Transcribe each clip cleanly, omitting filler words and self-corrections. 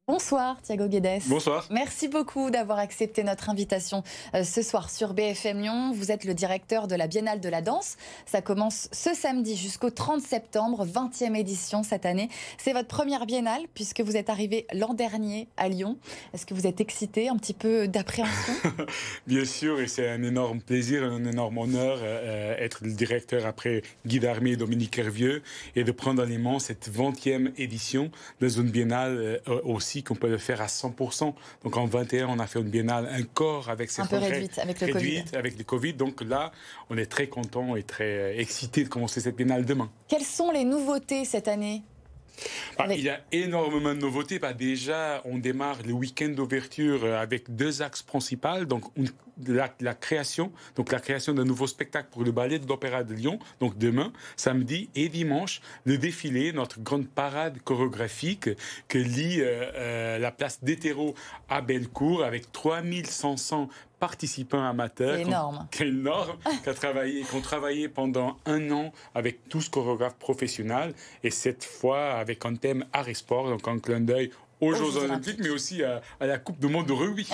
Bonsoir Thiago Guedes. Bonsoir. Merci beaucoup d'avoir accepté notre invitation ce soir sur BFM Lyon. Vous êtes le directeur de la Biennale de la danse. Ça commence ce samedi jusqu'au 30 septembre, 20e édition cette année. C'est votre première biennale puisque vous êtes arrivé l'an dernier à Lyon. Est-ce que vous êtes excité, un petit peu d'appréhension? Bien sûr, et c'est un énorme plaisir, un énorme honneur être le directeur après Guy Darmé et Dominique Hervieux et de prendre en les mains cette 20e édition dans une biennale aussi qu'on peut le faire à 100%. Donc en 21, on a fait une biennale encore avec cette un peu réduite avec le Covid. Avec le Covid. Donc là, on est très content et très excité de commencer cette biennale demain. Quelles sont les nouveautés cette année? Il y a énormément de nouveautés. Déjà, on démarre le week-end d'ouverture avec deux axes principaux. Donc, la création d'un nouveau spectacle pour le ballet de l'Opéra de Lyon. Donc, demain, samedi et dimanche, le défilé, notre grande parade chorégraphique que lie la place d'Hétéro à Bellecour avec 3500 participants amateurs. C'est énorme. Qui ont travaillé pendant un an avec tous chorégraphes professionnels et cette fois avec un thème art et sport, donc un clin d'œil aux Jeux Olympiques, mais aussi à la Coupe du Monde de rugby.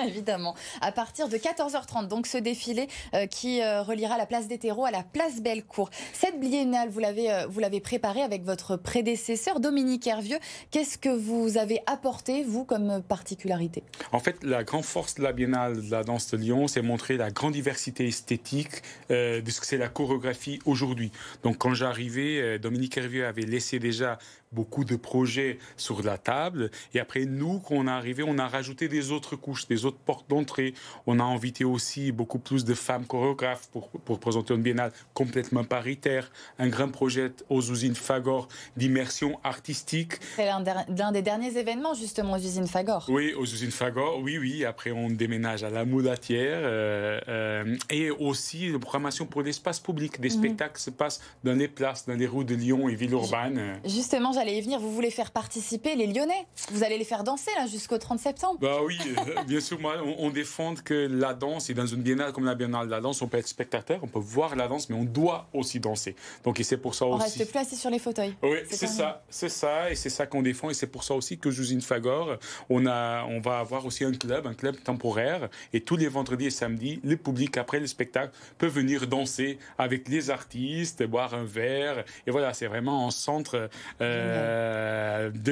Évidemment. À partir de 14h30, donc ce défilé qui reliera la place d'Hétéro à la place Bellecour. Cette biennale, vous l'avez préparée avec votre prédécesseur, Dominique Hervieux. Qu'est-ce que vous avez apporté, vous, comme particularité? En fait, la grande force de la Biennale de la danse de Lyon, c'est montrer la grande diversité esthétique de ce que c'est la chorégraphie aujourd'hui. Donc, quand j'arrivais, Dominique Hervieux avait laissé déjà beaucoup de projets sur la table. Et après, nous, quand on est arrivé, on a rajouté des autres couches, des autres portes d'entrée. On a invité aussi beaucoup plus de femmes chorégraphes pour présenter une biennale complètement paritaire. Un grand projet aux usines Fagor d'immersion artistique. C'est l'un des derniers événements, justement, aux usines Fagor. Oui, aux usines Fagor, oui. Après, on déménage à la Moulatière. Et aussi, la programmation pour l'espace public. Des spectacles se passent dans les places, dans les rues de Lyon et Villeurbanne. Justement, j'allais y venir. Vous voulez faire participer les Lyonnais? Vous allez les faire danser là jusqu'au 30 septembre? Oui, bien sûr. Moi, on défend que la danse, et dans une biennale comme la Biennale de la danse, on peut être spectateur, on peut voir la danse, mais on doit aussi danser. Donc, et c'est pour ça aussi. On reste plus assis sur les fauteuils. Oui, c'est ça, et c'est ça qu'on défend, et c'est pour ça aussi que Usine Fagor, on va avoir aussi un club temporaire, et tous les vendredis et samedis, le public après le spectacle peut venir danser avec les artistes, boire un verre, et voilà, c'est vraiment un centre de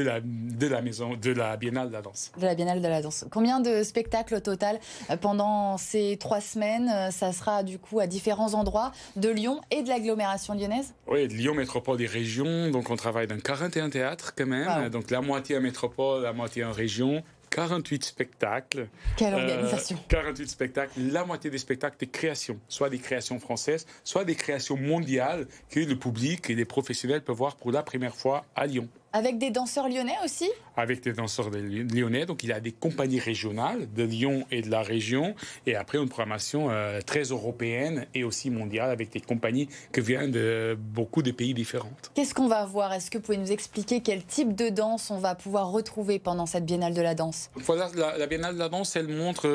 la maison, de la Biennale de la danse. De la Biennale de la danse. Combien de spectacles au total pendant ces 3 semaines? Ça sera du coup à différents endroits de Lyon et de l'agglomération lyonnaise? Oui, Lyon Métropole et région. Donc on travaille dans 41 théâtres quand même. Wow. Donc la moitié en métropole, la moitié en région. 48 spectacles. Quelle organisation! 48 spectacles, la moitié des spectacles des créations, soit des créations françaises, soit des créations mondiales que le public et les professionnels peuvent voir pour la première fois à Lyon. Avec des danseurs lyonnais aussi? Avec des danseurs lyonnais, donc il y a des compagnies régionales de Lyon et de la région, et après une programmation très européenne et aussi mondiale avec des compagnies qui viennent de beaucoup de pays différents. Qu'est-ce qu'on va voir? Est-ce que vous pouvez nous expliquer quel type de danse on va pouvoir retrouver pendant cette Biennale de la danse? Voilà, la Biennale de la danse, elle montre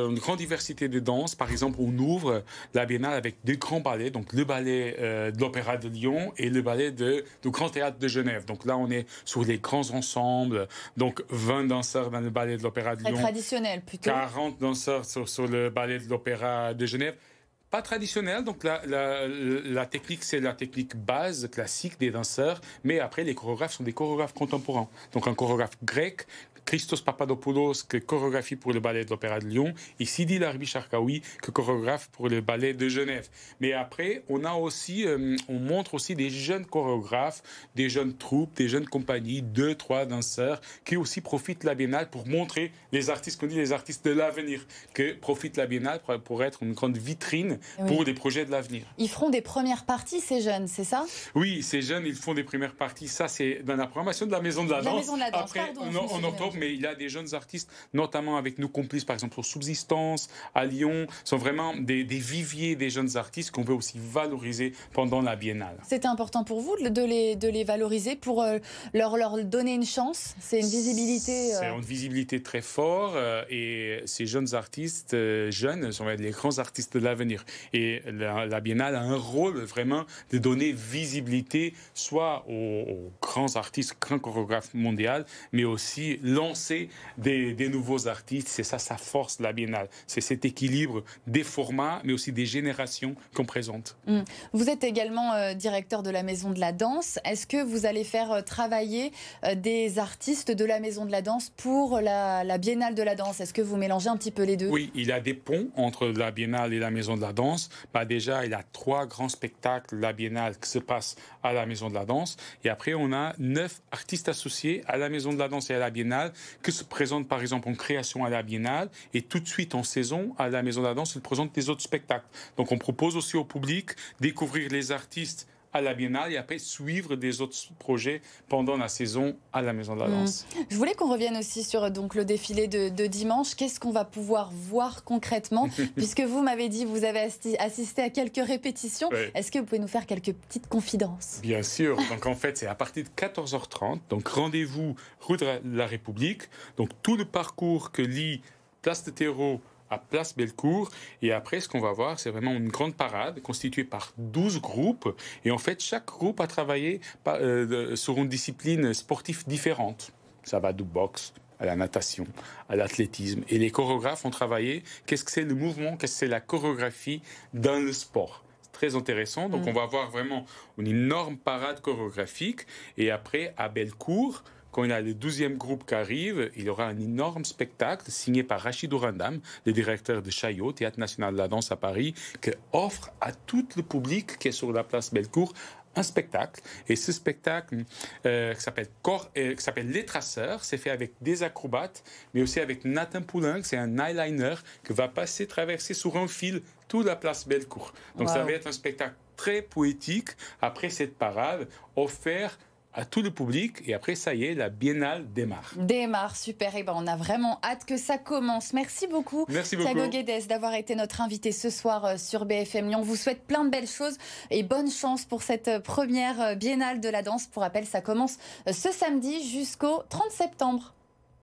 une grande diversité de danses. Par exemple, on ouvre la Biennale avec deux grands ballets, donc le ballet de l'Opéra de Lyon et le ballet du Grand Théâtre de Genève. Donc là, on est sur les grands ensembles, donc 20 danseurs dans le ballet de l'Opéra de Lyon. Très traditionnel plutôt. 40 danseurs sur le ballet de l'Opéra de Genève. Pas traditionnel, donc la technique, c'est la technique base, classique des danseurs, mais après, les chorégraphes sont des chorégraphes contemporains. Donc un chorégraphe grec, Christos Papadopoulos, qui chorégraphie pour le ballet de l'Opéra de Lyon, et Sidi Larbi Charkaoui, qui chorégraphe pour le ballet de Genève. Mais après, on montre aussi des jeunes chorégraphes, des jeunes troupes, des jeunes compagnies, 2-3 danseurs, qui aussi profitent de la Biennale pour montrer les artistes, qu'on dit les artistes de l'avenir, que profite la Biennale pour être une grande vitrine pour des projets de l'avenir. Ils feront des premières parties, ces jeunes, c'est ça? Oui, ces jeunes, ils font des premières parties. Ça, c'est dans la programmation de la Maison de la Danse. La Maison de la Danse, après, pardon, en octobre, mais il y a des jeunes artistes, notamment avec nos complices, par exemple, pour Subsistance, à Lyon, sont vraiment des viviers des jeunes artistes qu'on veut aussi valoriser pendant la Biennale. C'était important pour vous de les valoriser, pour leur donner une chance? C'est une visibilité... C'est une visibilité très forte et ces jeunes artistes, jeunes, sont les grands artistes de l'avenir. Et la Biennale a un rôle vraiment de donner visibilité soit aux grands artistes, grands chorégraphes mondiaux, mais aussi lancer des nouveaux artistes. C'est ça sa force de la Biennale. C'est cet équilibre des formats, mais aussi des générations qu'on présente. Vous êtes également directeur de la Maison de la Danse. Est-ce que vous allez faire travailler des artistes de la Maison de la Danse pour la Biennale de la Danse? Est-ce que vous mélangez un petit peu les deux? Oui, il y a des ponts entre la Biennale et la Maison de la Danse. Déjà, il y a 3 grands spectacles de la Biennale qui se passent à la Maison de la Danse. Et après, on a 9 artistes associés à la Maison de la Danse et à la Biennale qui se présentent, par exemple, en création à la Biennale et tout de suite en saison à la Maison de la Danse, ils présentent des autres spectacles. Donc, on propose aussi au public découvrir les artistes à la Biennale et après suivre des autres projets pendant la saison à la Maison de la Danse. Je voulais qu'on revienne aussi sur donc, le défilé de dimanche. Qu'est-ce qu'on va pouvoir voir concrètement? Puisque vous m'avez dit vous avez assisté à quelques répétitions. Oui. Est-ce que vous pouvez nous faire quelques petites confidences? Bien sûr. Donc en fait, c'est à partir de 14h30. Donc rendez-vous rue de la République. Donc tout le parcours que lie Place de Terreau à Place Bellecour. Et après, ce qu'on va voir, c'est vraiment une grande parade constituée par 12 groupes. Et en fait, chaque groupe a travaillé sur une discipline sportive différente. Ça va du boxe à la natation, à l'athlétisme. Et les chorégraphes ont travaillé qu'est-ce que c'est le mouvement, qu'est-ce que c'est la chorégraphie dans le sport. C'est très intéressant. Donc, on va voir vraiment une énorme parade chorégraphique. Et après, à Bellecour, quand il y a le 12e groupe qui arrive, il y aura un énorme spectacle signé par Rachid Ourandam, le directeur de Chaillot, Théâtre National de la Danse à Paris, qui offre à tout le public qui est sur la place Bellecour un spectacle. Et ce spectacle qui s'appelle Les Traceurs, c'est fait avec des acrobates, mais aussi avec Nathan Poulain, c'est un eyeliner qui va traverser sur un fil toute la place Bellecour. Donc ça va être un spectacle très poétique après cette parade, offert à tout le public. Et après, ça y est, la Biennale démarre. Super. Et on a vraiment hâte que ça commence. Merci beaucoup, Thiago Guedes, d'avoir été notre invité ce soir sur BFM Lyon. On vous souhaite plein de belles choses et bonne chance pour cette première Biennale de la danse. Pour rappel, ça commence ce samedi jusqu'au 30 septembre.